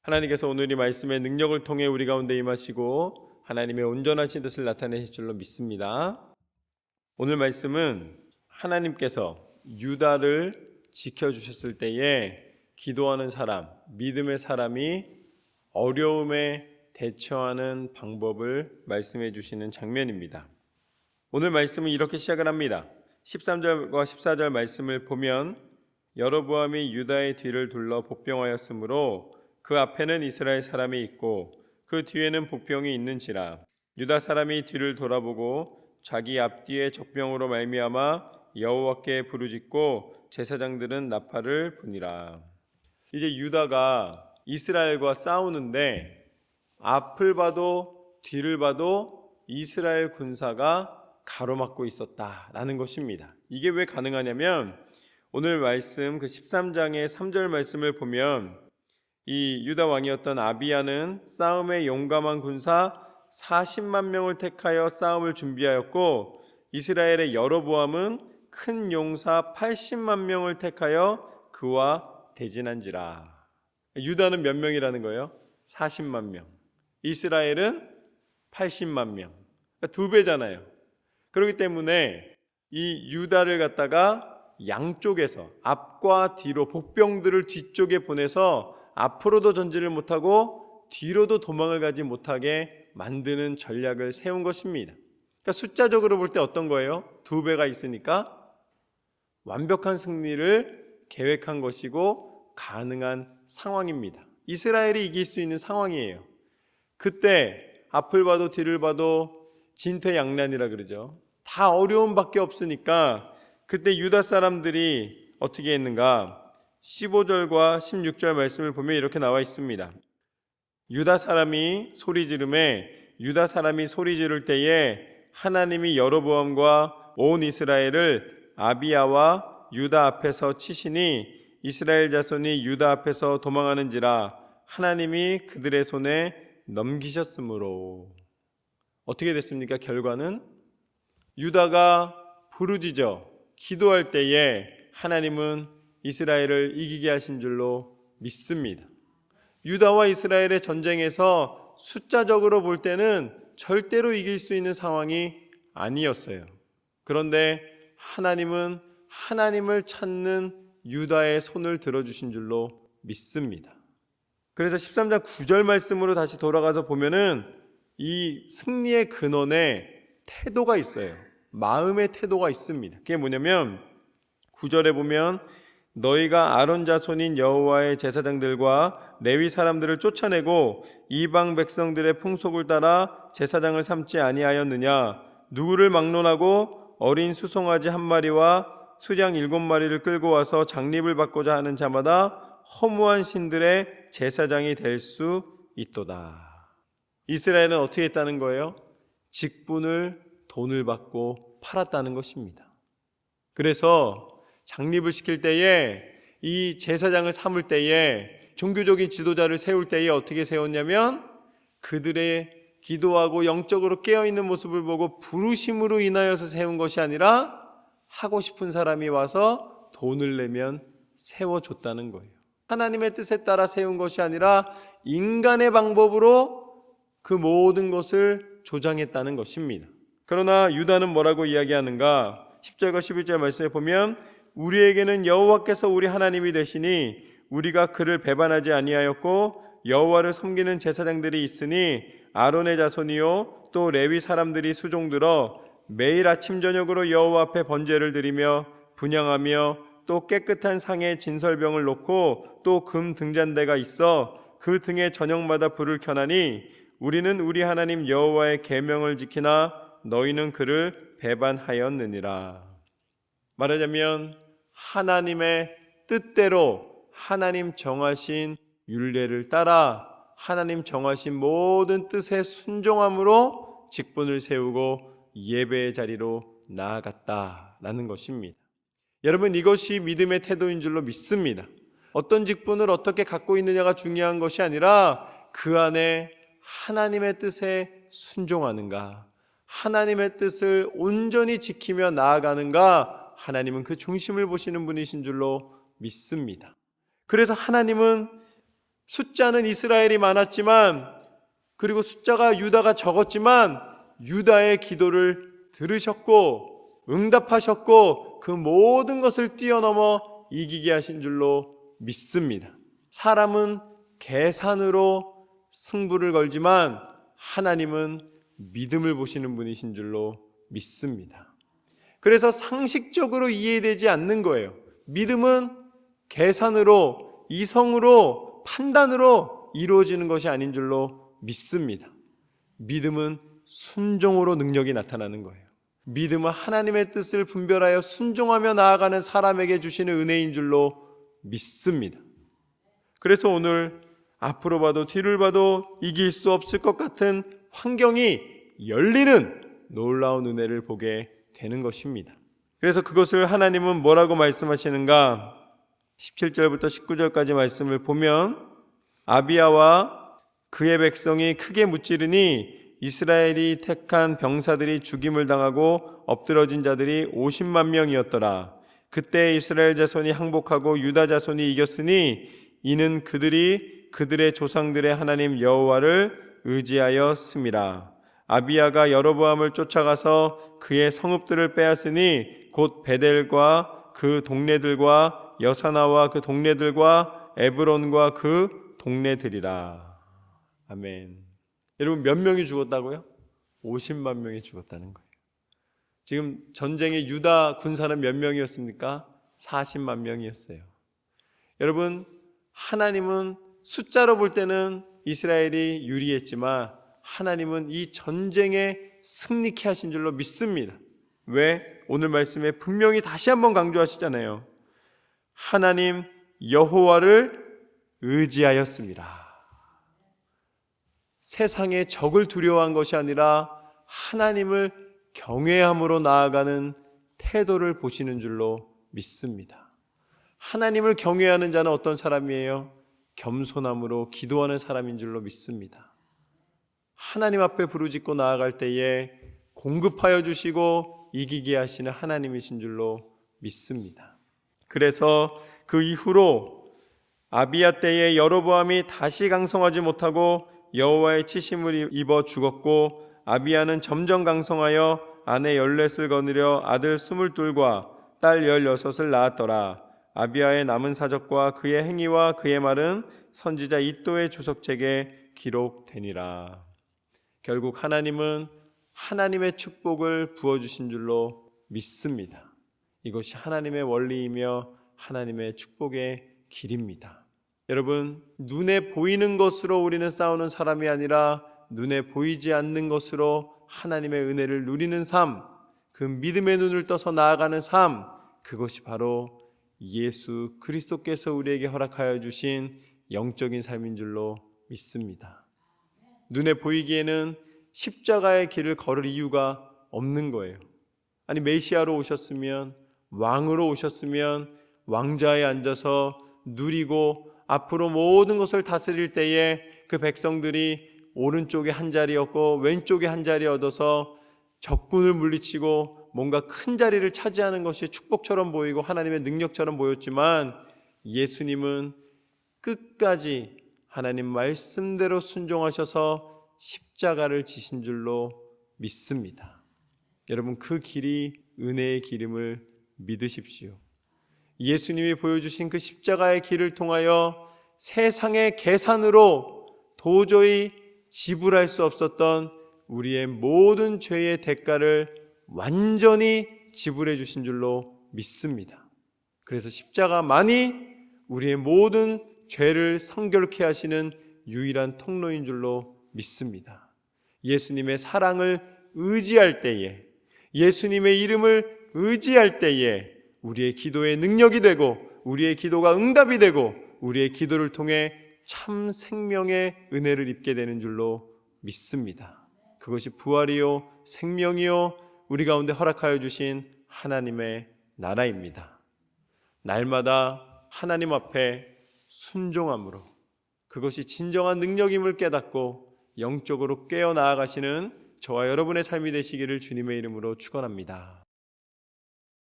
하나님께서 오늘 이 말씀의 능력을 통해 우리 가운데 임하시고 하나님의 온전하신 뜻을 나타내실 줄로 믿습니다. 오늘 말씀은 하나님께서 유다를 지켜주셨을 때에 기도하는 사람, 믿음의 사람이 어려움에 대처하는 방법을 말씀해 주시는 장면입니다. 오늘 말씀은 이렇게 시작을 합니다. 13절과 14절 말씀을 보면 여로보암이 유다의 뒤를 둘러 복병하였으므로 그 앞에는 이스라엘 사람이 있고 그 뒤에는 복병이 있는지라. 유다 사람이 뒤를 돌아보고 자기 앞뒤에 적병으로 말미암아 여호와께 부르짖고 제사장들은 나팔을 부니라. 이제 유다가 이스라엘과 싸우는데 앞을 봐도 뒤를 봐도 이스라엘 군사가 가로막고 있었다라는 것입니다. 이게 왜 가능하냐면 오늘 말씀 그 13장의 3절 말씀을 보면 이 유다 왕이었던 아비야는 싸움에 용감한 군사 40만 명을 택하여 싸움을 준비하였고 이스라엘의 여로보암은 큰 용사 80만 명을 택하여 그와 대진한지라. 유다는 몇 명이라는 거예요? 40만 명. 이스라엘은 80만 명. 그러니까 2배잖아요. 그렇기 때문에 이 유다를 갖다가 양쪽에서 앞과 뒤로 복병들을 뒤쪽에 보내서 앞으로도 전진을 못하고 뒤로도 도망을 가지 못하게 만드는 전략을 세운 것입니다. 그러니까 숫자적으로 볼 때 어떤 거예요? 2배가 있으니까 완벽한 승리를 계획한 것이고 가능한 상황입니다. 이스라엘이 이길 수 있는 상황이에요. 그때 앞을 봐도 뒤를 봐도 진퇴양난이라 그러죠. 다 어려움밖에 없으니까 그때 유다 사람들이 어떻게 했는가? 15절과 16절 말씀을 보면 이렇게 나와 있습니다. 유다 사람이 소리 지를 때에 하나님이 여로보암과 온 이스라엘을 아비야와 유다 앞에서 치시니 이스라엘 자손이 유다 앞에서 도망하는지라 하나님이 그들의 손에 넘기셨으므로. 어떻게 됐습니까? 결과는 유다가 부르짖어 기도할 때에 하나님은 이스라엘을 이기게 하신 줄로 믿습니다. 유다와 이스라엘의 전쟁에서 숫자적으로 볼 때는 절대로 이길 수 있는 상황이 아니었어요. 그런데 하나님은 하나님을 찾는 유다의 손을 들어주신 줄로 믿습니다. 그래서 13장 9절 말씀으로 다시 돌아가서 보면은 이 승리의 근원에 태도가 있어요. 마음의 태도가 있습니다. 그게 뭐냐면 9절에 보면 너희가 아론 자손인 여호와의 제사장들과 레위 사람들을 쫓아내고 이방 백성들의 풍속을 따라 제사장을 삼지 아니하였느냐? 누구를 막론하고 어린 수송아지 1마리와 수양 7마리를 끌고 와서 장립을 받고자 하는 자마다 허무한 신들의 제사장이 될 수 있도다. 이스라엘은 어떻게 했다는 거예요? 직분을 돈을 받고 팔았다는 것입니다. 그래서 장립을 시킬 때에 이 제사장을 삼을 때에 종교적인 지도자를 세울 때에 어떻게 세웠냐면 그들의 기도하고 영적으로 깨어있는 모습을 보고 부르심으로 인하여서 세운 것이 아니라 하고 싶은 사람이 와서 돈을 내면 세워줬다는 거예요. 하나님의 뜻에 따라 세운 것이 아니라 인간의 방법으로 그 모든 것을 조장했다는 것입니다. 그러나 유다는 뭐라고 이야기하는가? 10절과 11절 말씀에 보면 우리에게는 여호와께서 우리 하나님이 되시니 우리가 그를 배반하지 아니하였고 여호와를 섬기는 제사장들이 있으니 아론의 자손이요 또 레위 사람들이 수종들어 매일 아침 저녁으로 여호와 앞에 번제를 드리며 분향하며 또 깨끗한 상에 진설병을 놓고 또 금 등잔대가 있어 그 등에 저녁마다 불을 켜나니 우리는 우리 하나님 여호와의 계명을 지키나 너희는 그를 배반하였느니라. 말하자면 하나님의 뜻대로 하나님 정하신 율례를 따라 하나님 정하신 모든 뜻에 순종함으로 직분을 세우고 예배의 자리로 나아갔다라는 것입니다. 여러분, 이것이 믿음의 태도인 줄로 믿습니다. 어떤 직분을 어떻게 갖고 있느냐가 중요한 것이 아니라 그 안에 하나님의 뜻에 순종하는가, 하나님의 뜻을 온전히 지키며 나아가는가, 하나님은 그 중심을 보시는 분이신 줄로 믿습니다. 그래서 하나님은 숫자는 이스라엘이 많았지만, 그리고 숫자가 유다가 적었지만 유다의 기도를 들으셨고 응답하셨고 그 모든 것을 뛰어넘어 이기게 하신 줄로 믿습니다. 사람은 계산으로 승부를 걸지만 하나님은 믿음을 보시는 분이신 줄로 믿습니다. 그래서 상식적으로 이해되지 않는 거예요. 믿음은 계산으로, 이성으로, 판단으로 이루어지는 것이 아닌 줄로 믿습니다. 믿음은 순종으로 능력이 나타나는 거예요. 믿음은 하나님의 뜻을 분별하여 순종하며 나아가는 사람에게 주시는 은혜인 줄로 믿습니다. 그래서 오늘 앞으로 봐도 뒤를 봐도 이길 수 없을 것 같은 환경이 열리는 놀라운 은혜를 보게 되는 것입니다. 그래서 그것을 하나님은 뭐라고 말씀하시는가? 17절부터 19절까지 말씀을 보면, 아비야와 그의 백성이 크게 무찌르니 이스라엘이 택한 병사들이 죽임을 당하고 엎드러진 자들이 50만 명이었더라. 그때 이스라엘 자손이 항복하고 유다 자손이 이겼으니 이는 그들이 그들의 조상들의 하나님 여호와를 의지하였음이라. 아비야가 여로보암을 쫓아가서 그의 성읍들을 빼앗으니 곧 베델과 그 동네들과 여사나와 그 동네들과 에브론과 그 동네들이라. 아멘. 여러분, 몇 명이 죽었다고요? 50만 명이 죽었다는 거예요. 지금 전쟁의 유다 군사는 몇 명이었습니까? 40만 명이었어요. 여러분, 하나님은 숫자로 볼 때는 이스라엘이 유리했지만 하나님은 이 전쟁에 승리케 하신 줄로 믿습니다. 왜? 오늘 말씀에 분명히 다시 한번 강조하시잖아요. 하나님 여호와를 의지하였습니다. 세상의 적을 두려워한 것이 아니라 하나님을 경외함으로 나아가는 태도를 보시는 줄로 믿습니다. 하나님을 경외하는 자는 어떤 사람이에요? 겸손함으로 기도하는 사람인 줄로 믿습니다. 하나님 앞에 부르짖고 나아갈 때에 공급하여 주시고 이기게 하시는 하나님이신 줄로 믿습니다. 그래서 그 이후로 아비야 때에 여로보암이 다시 강성하지 못하고 여호와의 치심을 입어 죽었고, 아비야는 점점 강성하여 아내 14을 거느려 아들 22과 딸 16을 낳았더라. 아비야의 남은 사적과 그의 행위와 그의 말은 선지자 이도의 주석책에 기록되니라. 결국 하나님은 하나님의 축복을 부어주신 줄로 믿습니다. 이것이 하나님의 원리이며 하나님의 축복의 길입니다. 여러분, 눈에 보이는 것으로 우리는 싸우는 사람이 아니라 눈에 보이지 않는 것으로 하나님의 은혜를 누리는 삶, 그 믿음의 눈을 떠서 나아가는 삶, 그것이 바로 예수 그리스도께서 우리에게 허락하여 주신 영적인 삶인 줄로 믿습니다. 눈에 보이기에는 십자가의 길을 걸을 이유가 없는 거예요. 아니, 메시아로 오셨으면, 왕으로 오셨으면 왕좌에 앉아서 누리고 앞으로 모든 것을 다스릴 때에 그 백성들이 오른쪽에 한 자리였고 왼쪽에 한 자리 얻어서 적군을 물리치고 뭔가 큰 자리를 차지하는 것이 축복처럼 보이고 하나님의 능력처럼 보였지만, 예수님은 끝까지 하나님 말씀대로 순종하셔서 십자가를 지신 줄로 믿습니다. 여러분, 그 길이 은혜의 길임을 믿으십시오. 예수님이 보여주신 그 십자가의 길을 통하여 세상의 계산으로 도저히 지불할 수 없었던 우리의 모든 죄의 대가를 완전히 지불해 주신 줄로 믿습니다. 그래서 십자가만이 우리의 모든 죄를 성결케 하시는 유일한 통로인 줄로 믿습니다. 예수님의 사랑을 의지할 때에, 예수님의 이름을 의지할 때에 우리의 기도의 능력이 되고 우리의 기도가 응답이 되고 우리의 기도를 통해 참 생명의 은혜를 입게 되는 줄로 믿습니다. 그것이 부활이요 생명이요 우리 가운데 허락하여 주신 하나님의 나라입니다. 날마다 하나님 앞에 순종함으로 그것이 진정한 능력임을 깨닫고 영적으로 깨어 나아가시는 저와 여러분의 삶이 되시기를 주님의 이름으로 축원합니다.